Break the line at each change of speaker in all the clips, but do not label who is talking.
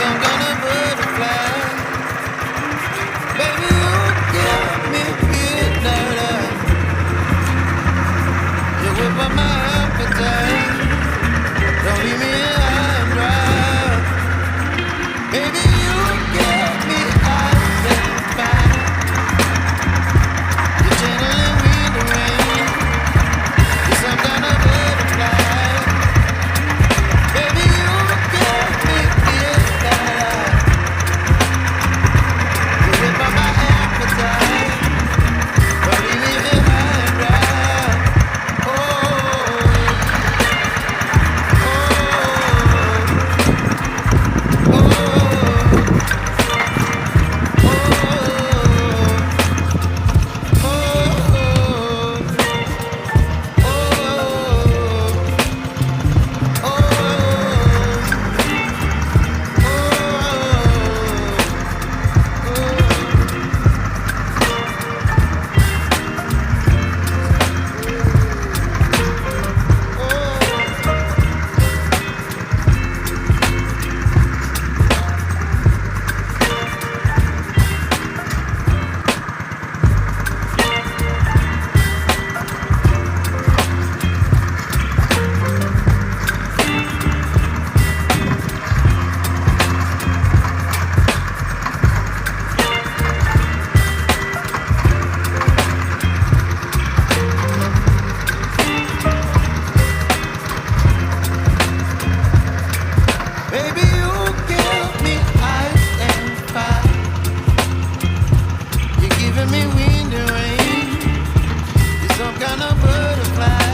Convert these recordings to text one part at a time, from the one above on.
some kind of butterfly. Baby, you give me midnight. You whip up my appetite. Don't leave me high and dry. Baby, you give me ice and fire. You're channeling wind and rain. You're some kind of butterfly. Baby, you give me midnight. You whip up my appetite. Don't leave me high and dry. Oh, oh, oh, baby, you give me ice and fire. You're giving me wind and rain. You're some kind of butterfly.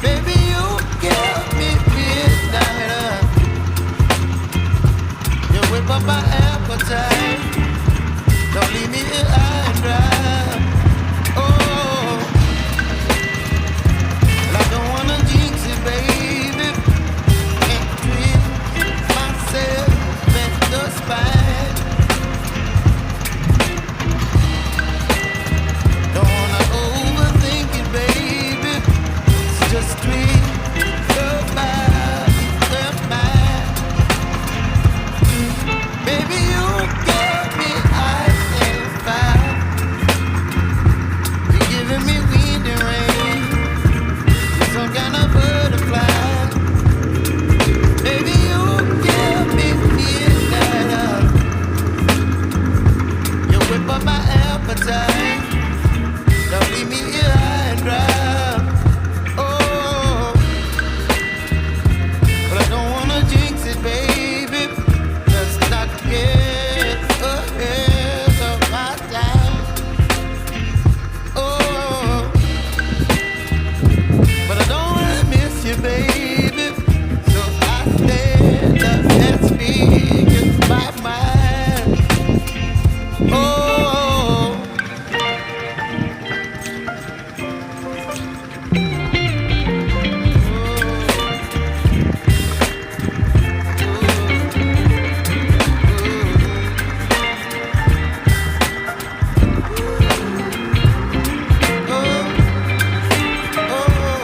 Baby, you give me midnight. You whip up my appetite. Don't leave me here high and dry. Oh, well, I don't wanna jinx it, baby. Can't twist myself at the spine. Don't wanna overthink it, baby. It's just twist your mind. Baby, you give me ice and fire. You're giving me wind and rain. You're some kind of butterfly. Baby, you give me midnight. You whip up my appetite. Don't leave me here high and dry. Oh, but I don't wanna jinx it, baby. Let's not get ahead of my time. Oh, but I don't wanna miss you, baby. So I stand up and speak in my mind. Oh, oh, oh, oh.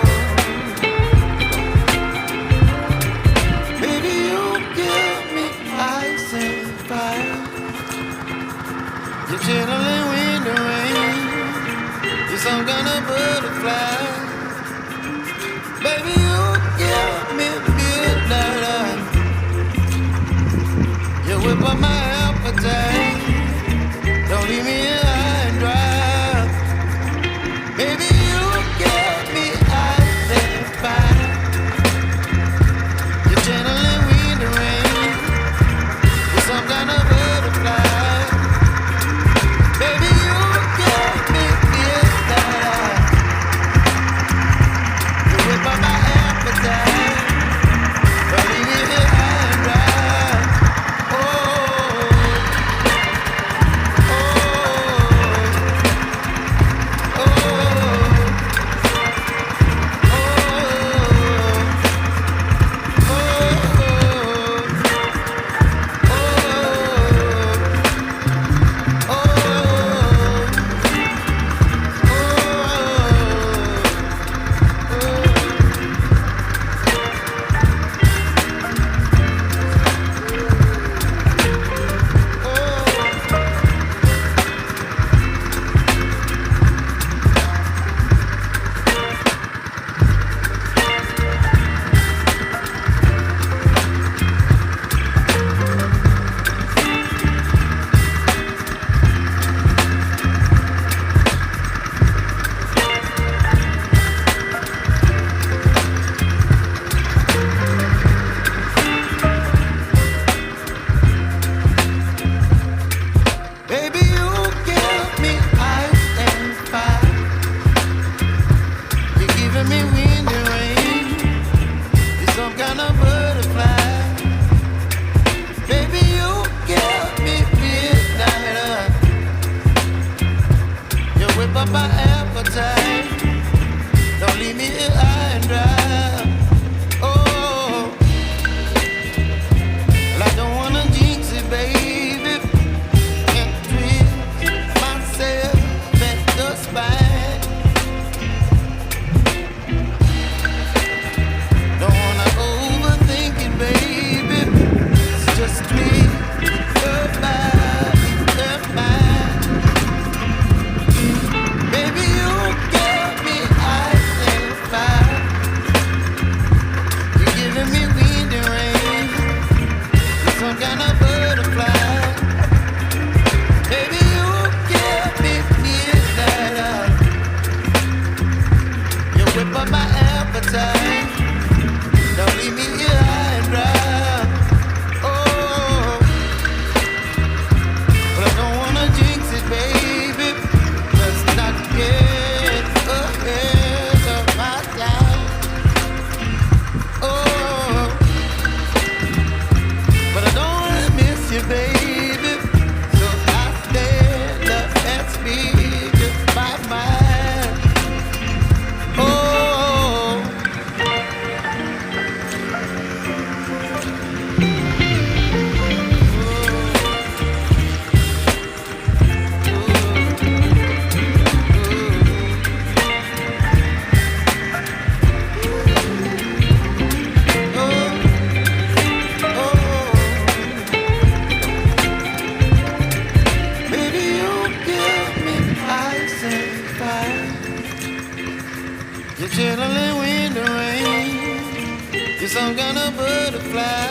some kind of butterfly.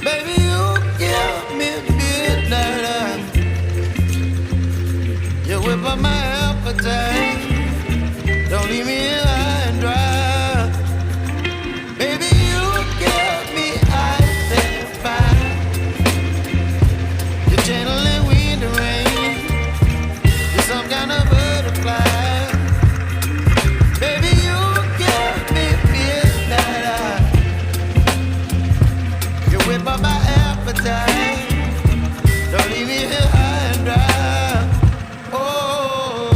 Baby, you give me midnight. You whip up my appetite. Don't leave me here high and dry. Baby, you give me ice and fire. You're channeling wind and rain. You're some kind of butterfly. Baby, you give me midnight. You whip up my appetite. Don't leave me here high and dry. Oh.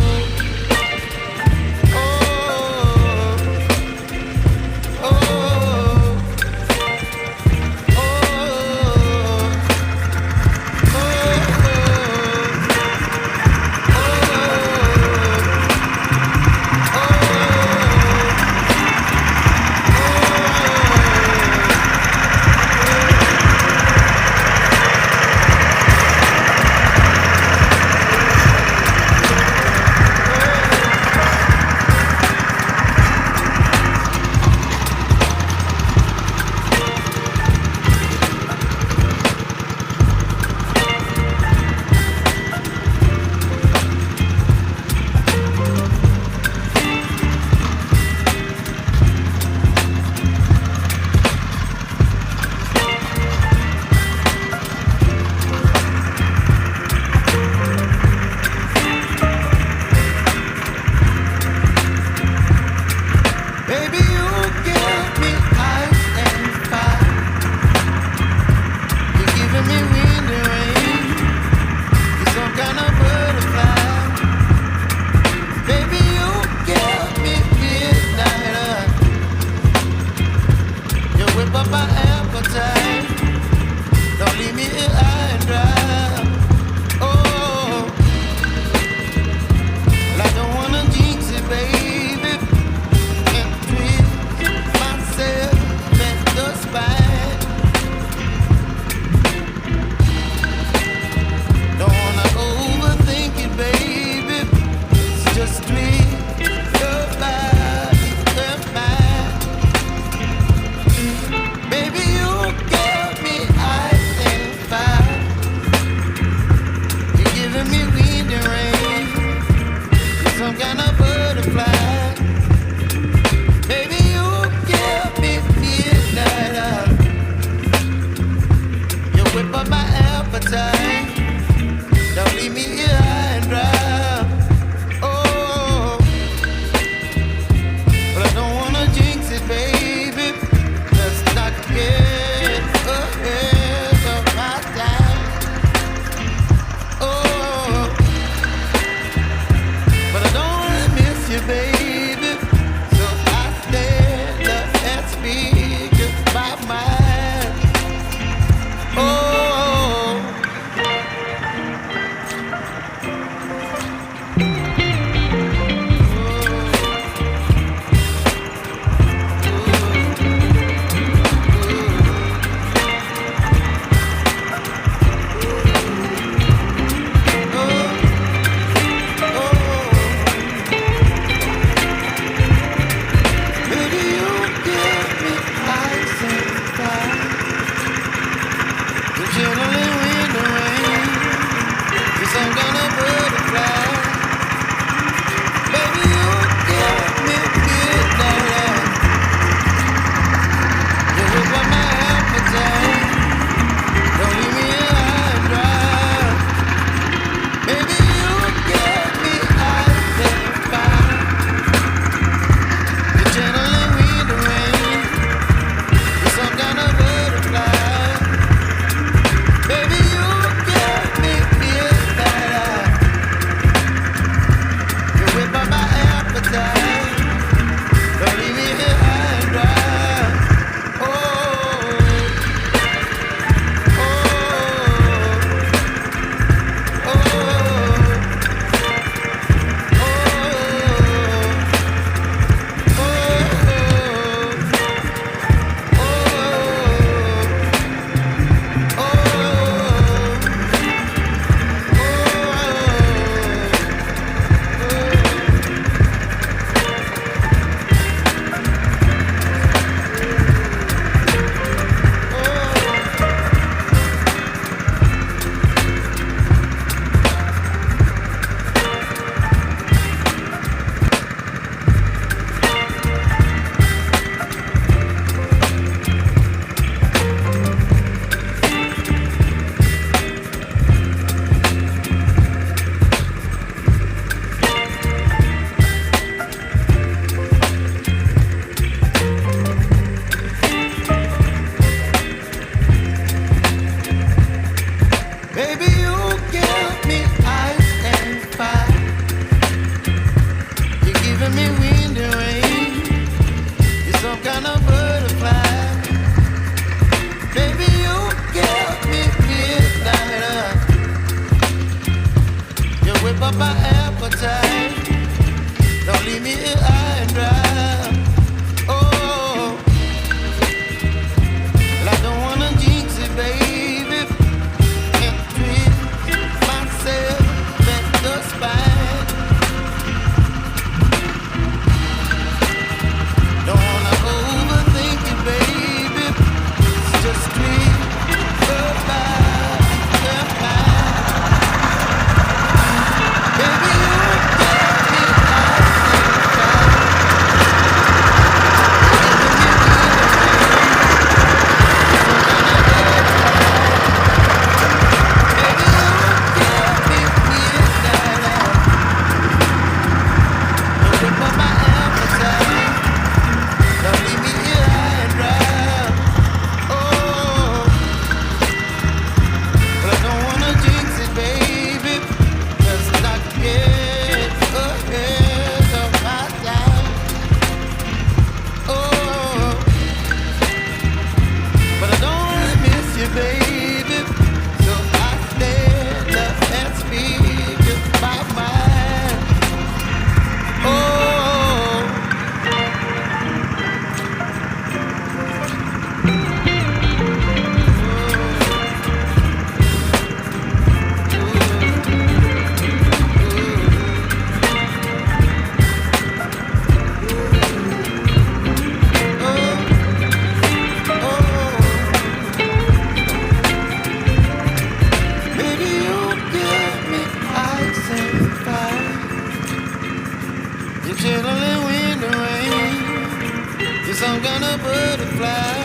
butterfly.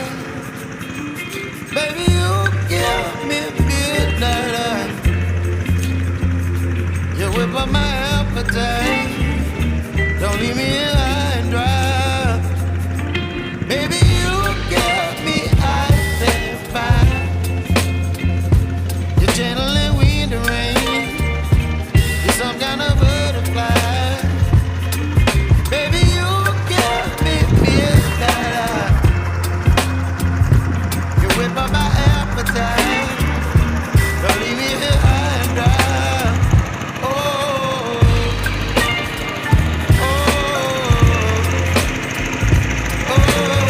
Baby, you give me midnight. You whip up my appetite. Don't leave me high and dry. Baby, you give me ice and fire. You're channeling wind and rain. You're some kind of butterfly. Baby, you give me midnight. You whip up my appetite. Don't leave me here high and dry. Oh, oh, oh,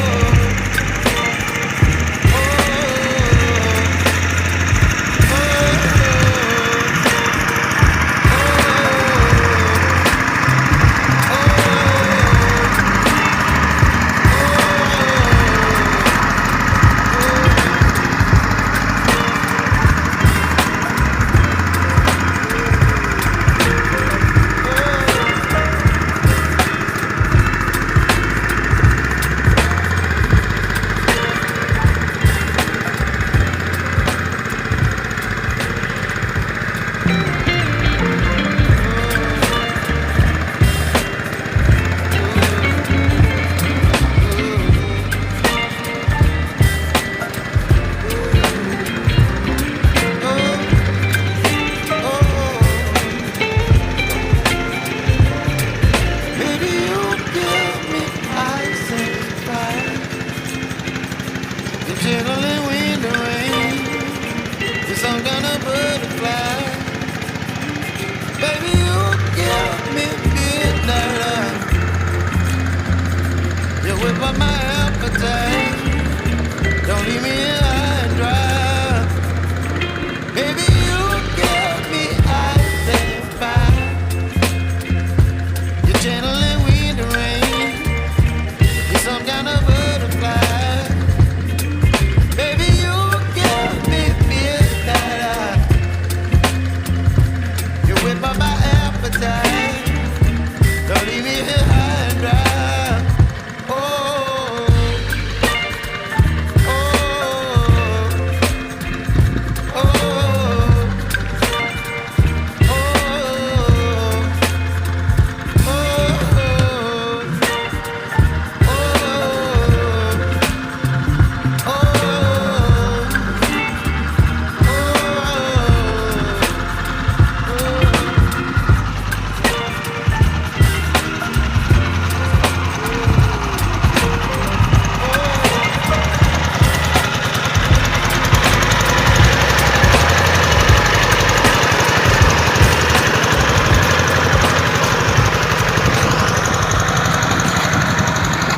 baby, you give me ice and fire. You're channeling wind and rain. You're some kind of butterfly. Baby, you give me midnight. You whip up my appetite.